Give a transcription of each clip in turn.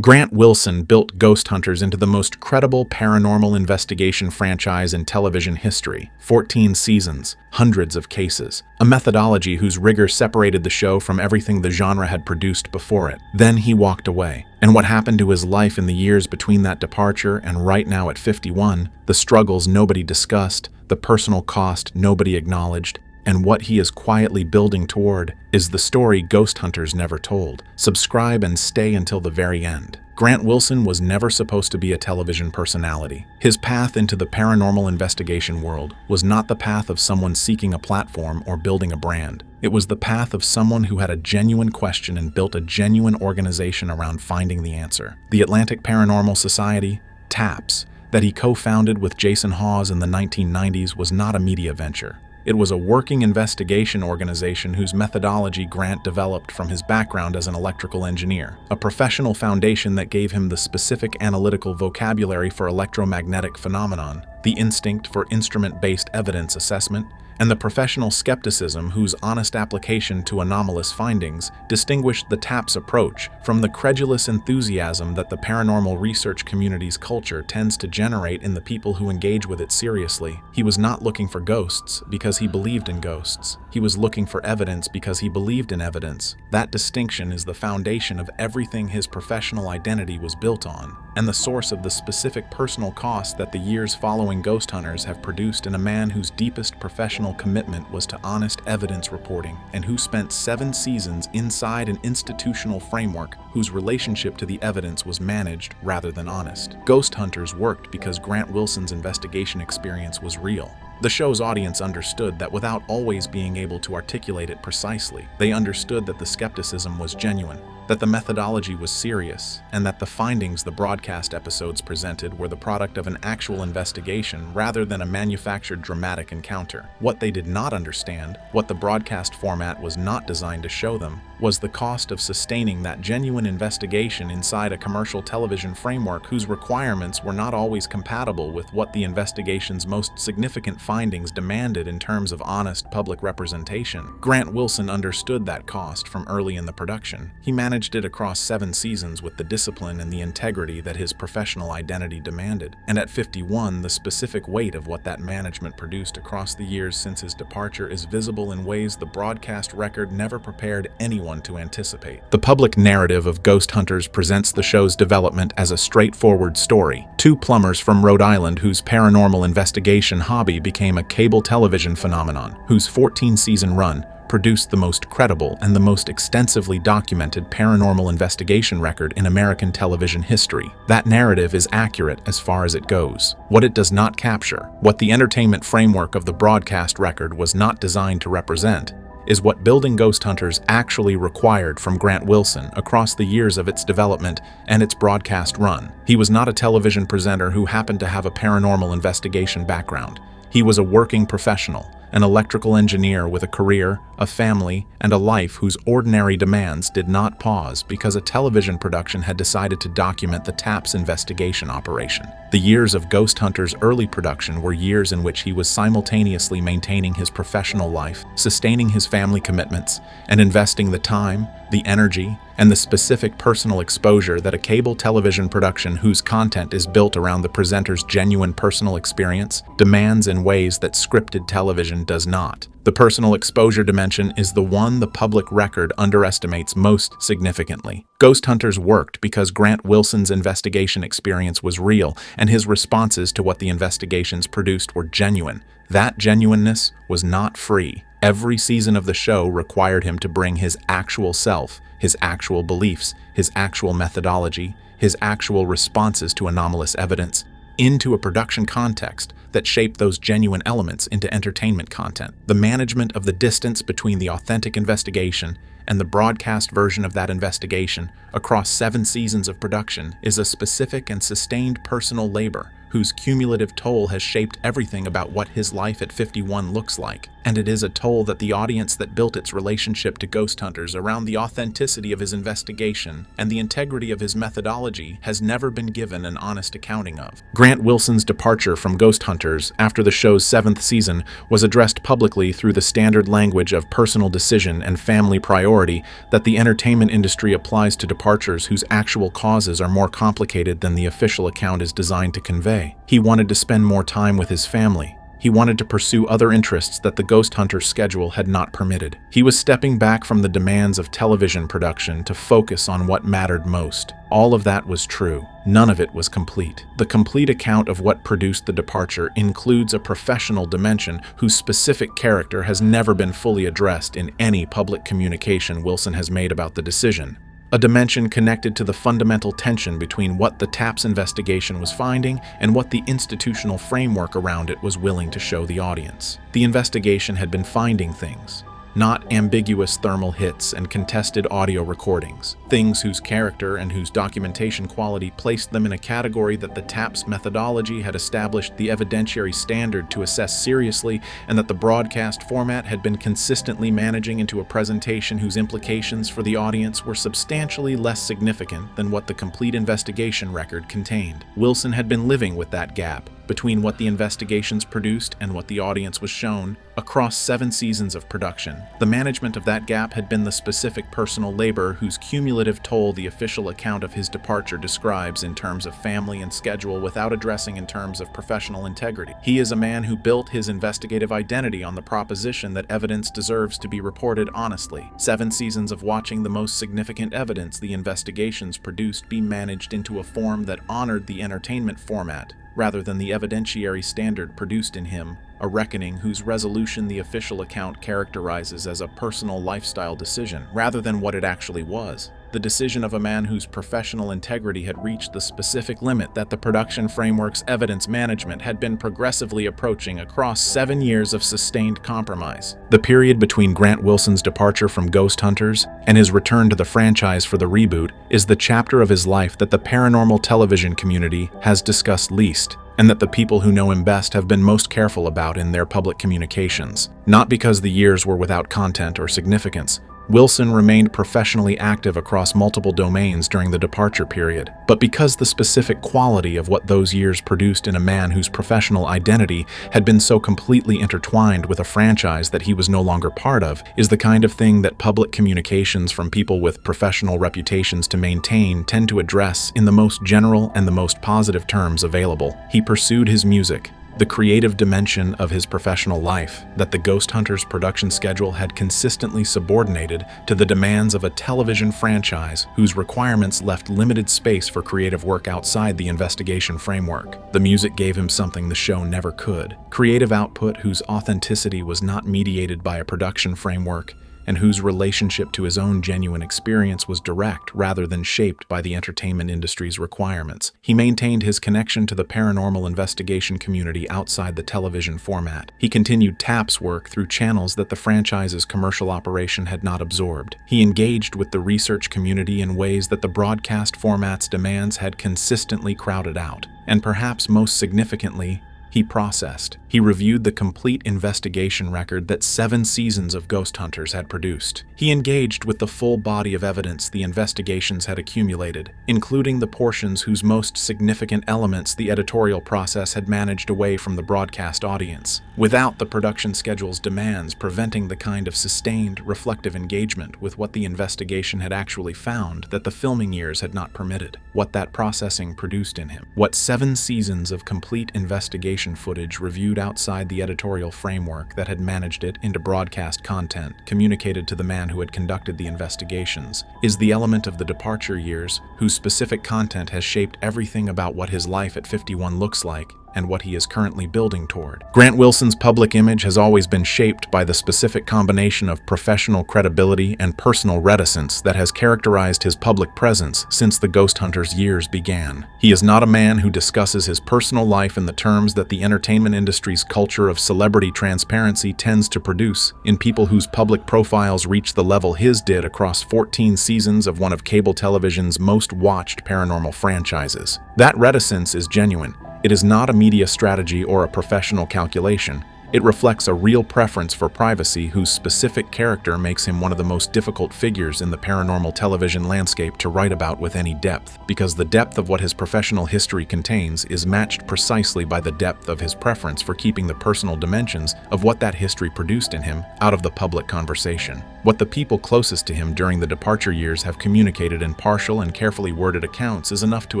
Grant Wilson built Ghost Hunters into the most credible paranormal investigation franchise in television history. 14 seasons, hundreds of cases, a methodology whose rigor separated the show from everything the genre had produced before it. Then he walked away. And what happened to his life in the years between that departure and right now at 51, the struggles nobody discussed, the personal cost nobody acknowledged, and what he is quietly building toward is the story Ghost Hunters never told. Subscribe and stay until the very end. Grant Wilson was never supposed to be a television personality. His path into the paranormal investigation world was not the path of someone seeking a platform or building a brand. It was the path of someone who had a genuine question and built a genuine organization around finding the answer. The Atlantic Paranormal Society, TAPS, that he co-founded with Jason Hawes in the 1990s was not a media venture. It was a working investigation organization whose methodology Grant developed from his background as an electrical engineer, a professional foundation that gave him the specific analytical vocabulary for electromagnetic phenomenon, the instinct for instrument-based evidence assessment, and the professional skepticism whose honest application to anomalous findings distinguished the TAPS approach from the credulous enthusiasm that the paranormal research community's culture tends to generate in the people who engage with it seriously. He was not looking for ghosts because he believed in ghosts. He was looking for evidence because he believed in evidence. That distinction is the foundation of everything his professional identity was built on, and the source of the specific personal cost that the years following Ghost Hunters have produced in a man whose deepest professional commitment was to honest evidence reporting and who spent 7 seasons inside an institutional framework whose relationship to the evidence was managed rather than honest. Ghost Hunters worked because Grant Wilson's investigation experience was real. The show's audience understood that without always being able to articulate it precisely. They understood that the skepticism was genuine, that the methodology was serious, and that the findings the broadcast episodes presented were the product of an actual investigation rather than a manufactured dramatic encounter. What they did not understand, what the broadcast format was not designed to show them, was the cost of sustaining that genuine investigation inside a commercial television framework whose requirements were not always compatible with what the investigation's most significant findings demanded in terms of honest public representation. Grant Wilson understood that cost from early in the production. He managed it across 7 seasons with the discipline and the integrity that his professional identity demanded. And at 51, the specific weight of what that management produced across the years since his departure is visible in ways the broadcast record never prepared anyone to anticipate. The public narrative of Ghost Hunters presents the show's development as a straightforward story. 2 plumbers from Rhode Island whose paranormal investigation hobby became a cable television phenomenon, whose 14-season run produced the most credible and the most extensively documented paranormal investigation record in American television history. That narrative is accurate as far as it goes. What it does not capture, what the entertainment framework of the broadcast record was not designed to represent, is what building Ghost Hunters actually required from Grant Wilson across the years of its development and its broadcast run. He was not a television presenter who happened to have a paranormal investigation background. He was a working professional, an electrical engineer with a career, a family, and a life whose ordinary demands did not pause because a television production had decided to document the TAPS investigation operation. The years of Ghost Hunters' early production were years in which he was simultaneously maintaining his professional life, sustaining his family commitments, and investing the time, the energy, and the specific personal exposure that a cable television production whose content is built around the presenter's genuine personal experience demands in ways that scripted television does not. The personal exposure dimension is the one the public record underestimates most significantly. Ghost Hunters worked because Grant Wilson's investigation experience was real, and his responses to what the investigations produced were genuine. That genuineness was not free. Every season of the show required him to bring his actual self, his actual beliefs, his actual methodology, his actual responses to anomalous evidence, into a production context that shaped those genuine elements into entertainment content. The management of the distance between the authentic investigation and the broadcast version of that investigation across 7 seasons of production is a specific and sustained personal labor whose cumulative toll has shaped everything about what his life at 51 looks like. And it is a toll that the audience that built its relationship to ghost hunters around the authenticity of his investigation and the integrity of his methodology has never been given an honest accounting of. Grant Wilson's departure from Ghost Hunters after the show's 7th season was addressed publicly through the standard language of personal decision and family priority that the entertainment industry applies to departures whose actual causes are more complicated than the official account is designed to convey. He wanted to spend more time with his family. He wanted to pursue other interests that the Ghost Hunter schedule had not permitted. He was stepping back from the demands of television production to focus on what mattered most. All of that was true. None of it was complete. The complete account of what produced the departure includes a professional dimension whose specific character has never been fully addressed in any public communication Wilson has made about the decision. A dimension connected to the fundamental tension between what the TAPS investigation was finding and what the institutional framework around it was willing to show the audience. The investigation had been finding things, not ambiguous thermal hits and contested audio recordings, things whose character and whose documentation quality placed them in a category that the TAPS methodology had established the evidentiary standard to assess seriously, and that the broadcast format had been consistently managing into a presentation whose implications for the audience were substantially less significant than what the complete investigation record contained. Wilson had been living with that gap between what the investigations produced and what the audience was shown across 7 seasons of production. The management of that gap had been the specific personal labor whose cumulative toll the official account of his departure describes in terms of family and schedule without addressing in terms of professional integrity. He is a man who built his investigative identity on the proposition that evidence deserves to be reported honestly. 7 seasons of watching the most significant evidence the investigations produced be managed into a form that honored the entertainment format rather than the evidentiary standard produced in him, a reckoning whose resolution the official account characterizes as a personal lifestyle decision rather than what it actually was. The decision of a man whose professional integrity had reached the specific limit that the production framework's evidence management had been progressively approaching across 7 years of sustained compromise. The period between Grant Wilson's departure from Ghost Hunters and his return to the franchise for the reboot is the chapter of his life that the paranormal television community has discussed least, and that the people who know him best have been most careful about in their public communications. Not because the years were without content or significance. Wilson remained professionally active across multiple domains during the departure period, but because the specific quality of what those years produced in a man whose professional identity had been so completely intertwined with a franchise that he was no longer part of, is the kind of thing that public communications from people with professional reputations to maintain tend to address in the most general and the most positive terms available. He pursued his music, the creative dimension of his professional life that the Ghost Hunters production schedule had consistently subordinated to the demands of a television franchise whose requirements left limited space for creative work outside the investigation framework. The music gave him something the show never could: creative output whose authenticity was not mediated by a production framework, and whose relationship to his own genuine experience was direct rather than shaped by the entertainment industry's requirements. He maintained his connection to the paranormal investigation community outside the television format. He continued TAPS work through channels that the franchise's commercial operation had not absorbed. He engaged with the research community in ways that the broadcast format's demands had consistently crowded out. And perhaps most significantly, he processed. He reviewed the complete investigation record that 7 seasons of Ghost Hunters had produced. He engaged with the full body of evidence the investigations had accumulated, including the portions whose most significant elements the editorial process had managed away from the broadcast audience, without the production schedule's demands preventing the kind of sustained, reflective engagement with what the investigation had actually found that the filming years had not permitted. What that processing produced in him. What 7 seasons of complete investigation footage reviewed outside the editorial framework that had managed it into broadcast content communicated to the man who had conducted the investigations is the element of the departure years whose specific content has shaped everything about what his life at 51 looks like and what he is currently building toward. Grant Wilson's public image has always been shaped by the specific combination of professional credibility and personal reticence that has characterized his public presence since the Ghost Hunters years began. He is not a man who discusses his personal life in the terms that the entertainment industry's culture of celebrity transparency tends to produce in people whose public profiles reach the level his did across 14 seasons of one of cable television's most watched paranormal franchises. That reticence is genuine. It is not a media strategy or a professional calculation. It reflects a real preference for privacy whose specific character makes him one of the most difficult figures in the paranormal television landscape to write about with any depth, because the depth of what his professional history contains is matched precisely by the depth of his preference for keeping the personal dimensions of what that history produced in him out of the public conversation. What the people closest to him during the departure years have communicated in partial and carefully worded accounts is enough to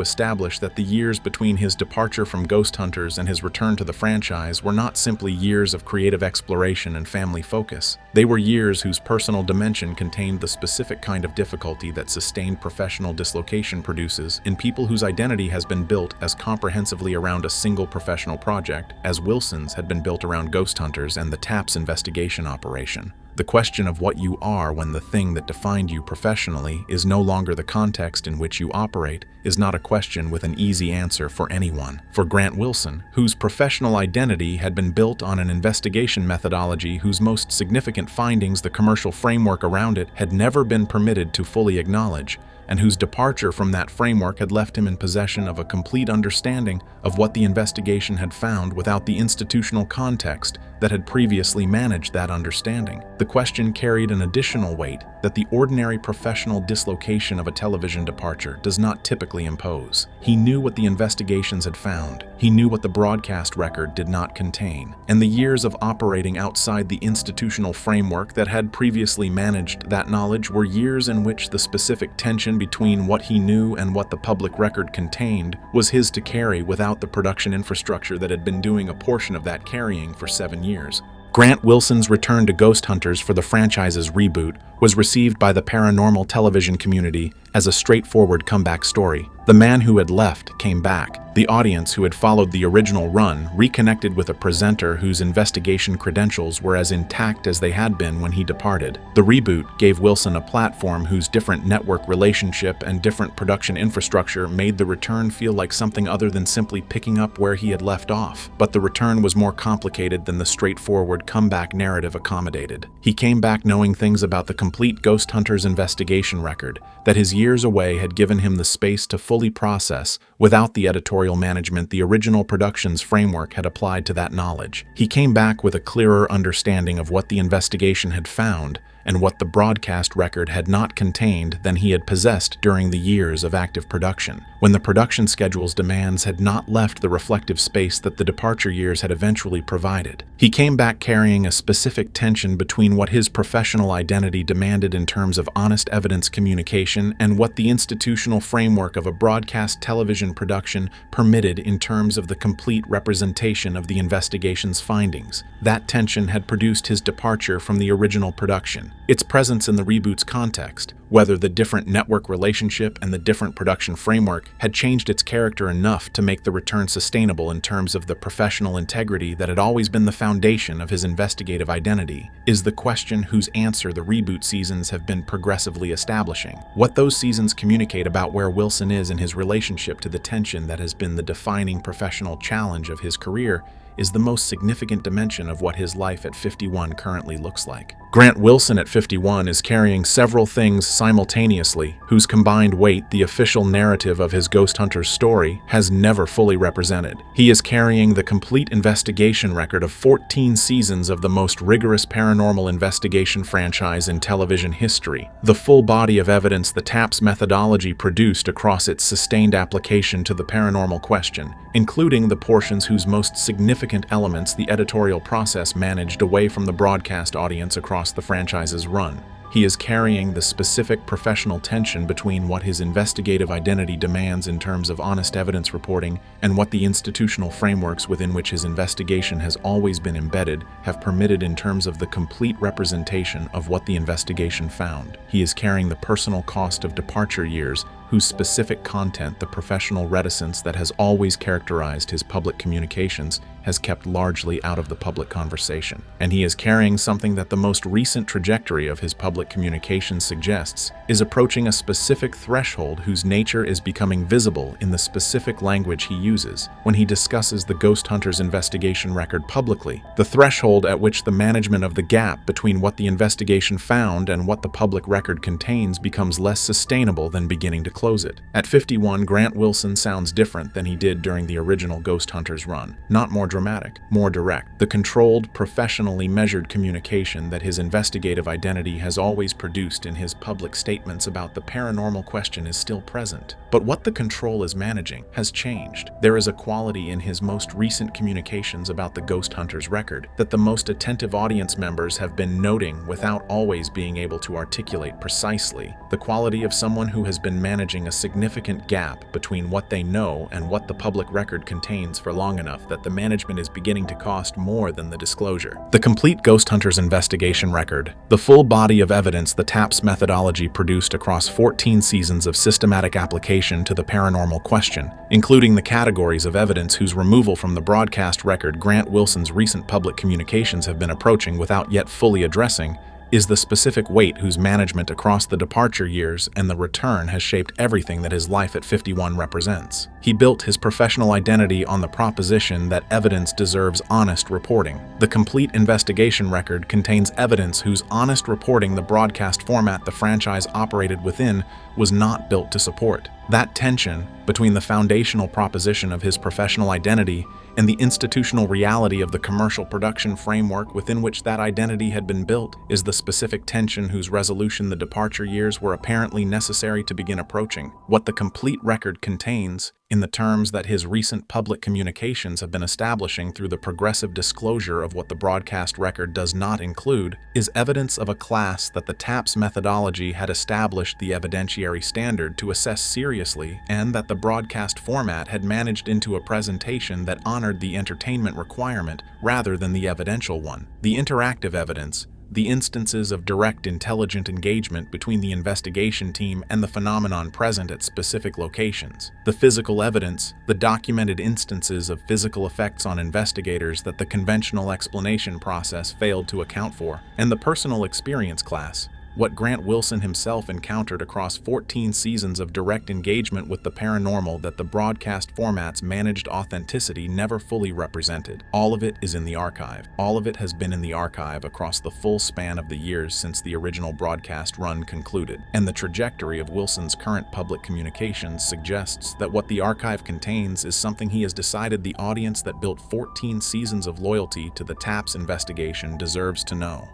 establish that the years between his departure from Ghost Hunters and his return to the franchise were not simply years of creative exploration and family focus. They were years whose personal dimension contained the specific kind of difficulty that sustained professional dislocation produces in people whose identity has been built as comprehensively around a single professional project as Wilson's had been built around Ghost Hunters and the TAPS investigation operation. The question of what you are when the thing that defined you professionally is no longer the context in which you operate is not a question with an easy answer for anyone. For Grant Wilson, whose professional identity had been built on an investigation methodology whose most significant findings the commercial framework around it had never been permitted to fully acknowledge, and whose departure from that framework had left him in possession of a complete understanding of what the investigation had found without the institutional context that had previously managed that understanding. The question carried an additional weight that the ordinary professional dislocation of a television departure does not typically impose. He knew what the investigations had found. He knew what the broadcast record did not contain. And the years of operating outside the institutional framework that had previously managed that knowledge were years in which the specific tension between what he knew and what the public record contained was his to carry without the production infrastructure that had been doing a portion of that carrying for 7 years. Grant Wilson's return to Ghost Hunters for the franchise's reboot was received by the paranormal television community as a straightforward comeback story. The man who had left came back. The audience who had followed the original run reconnected with a presenter whose investigation credentials were as intact as they had been when he departed. The reboot gave Wilson a platform whose different network relationship and different production infrastructure made the return feel like something other than simply picking up where he had left off. But the return was more complicated than the straightforward comeback narrative accommodated. He came back knowing things about the complete Ghost Hunters investigation record that his years away had given him the space to fully process without the editorial management the original production's framework had applied to that knowledge. He came back with a clearer understanding of what the investigation had found and what the broadcast record had not contained than he had possessed during the years of active production, when the production schedule's demands had not left the reflective space that the departure years had eventually provided. He came back carrying a specific tension between what his professional identity demanded in terms of honest evidence communication and what the institutional framework of a broadcast television production permitted in terms of the complete representation of the investigation's findings. That tension had produced his departure from the original production. Its presence in the reboot's context, whether the different network relationship and the different production framework had changed its character enough to make the return sustainable in terms of the professional integrity that had always been the foundation of his investigative identity, is the question whose answer the reboot seasons have been progressively establishing. What those seasons communicate about where Wilson is in his relationship to the tension that has been the defining professional challenge of his career is the most significant dimension of what his life at 51 currently looks like. Grant Wilson at 51 is carrying several things simultaneously, whose combined weight the official narrative of his Ghost Hunters story has never fully represented. He is carrying the complete investigation record of 14 seasons of the most rigorous paranormal investigation franchise in television history, the full body of evidence the TAPS methodology produced across its sustained application to the paranormal question, including the portions whose most significant elements the editorial process managed away from the broadcast audience across the franchise's run. He is carrying the specific professional tension between what his investigative identity demands in terms of honest evidence reporting and what the institutional frameworks within which his investigation has always been embedded have permitted in terms of the complete representation of what the investigation found. He is carrying the personal cost of departure years, whose specific content the professional reticence that has always characterized his public communications has kept largely out of the public conversation. And he is carrying something that the most recent trajectory of his public communications suggests is approaching a specific threshold whose nature is becoming visible in the specific language he uses when he discusses the Ghost Hunters investigation record publicly, the threshold at which the management of the gap between what the investigation found and what the public record contains becomes less sustainable than beginning to close it. At 51, Grant Wilson sounds different than he did during the original Ghost Hunters run. Not more dramatic, more direct. The controlled, professionally measured communication that his investigative identity has always produced in his public statements about the paranormal question is still present. But what the control is managing has changed. There is a quality in his most recent communications about the Ghost Hunters record that the most attentive audience members have been noting without always being able to articulate precisely. The quality of someone who has been managing a significant gap between what they know and what the public record contains for long enough that the management is beginning to cost more than the disclosure. The complete Ghost Hunters investigation record, the full body of evidence the TAPS methodology produced across 14 seasons of systematic application to the paranormal question, including the categories of evidence whose removal from the broadcast record Grant Wilson's recent public communications have been approaching without yet fully addressing, is the specific weight whose management across the departure years and the return has shaped everything that his life at 51 represents. He built his professional identity on the proposition that evidence deserves honest reporting. The complete investigation record contains evidence whose honest reporting the broadcast format the franchise operated within was not built to support. That tension between the foundational proposition of his professional identity and the institutional reality of the commercial production framework within which that identity had been built is the specific tension whose resolution the departure years were apparently necessary to begin approaching. What the complete record contains, in the terms that his recent public communications have been establishing through the progressive disclosure of what the broadcast record does not include, is evidence of a class that the TAPS methodology had established the evidentiary standard to assess seriously, and that the broadcast format had managed into a presentation that honored the entertainment requirement rather than the evidential one. The interactive evidence, the instances of direct intelligent engagement between the investigation team and the phenomenon present at specific locations, the physical evidence, the documented instances of physical effects on investigators that the conventional explanation process failed to account for, and the personal experience class, what Grant Wilson himself encountered across 14 seasons of direct engagement with the paranormal that the broadcast format's managed authenticity never fully represented. All of it is in the archive. All of it has been in the archive across the full span of the years since the original broadcast run concluded. And the trajectory of Wilson's current public communications suggests that what the archive contains is something he has decided the audience that built 14 seasons of loyalty to the TAPS investigation deserves to know.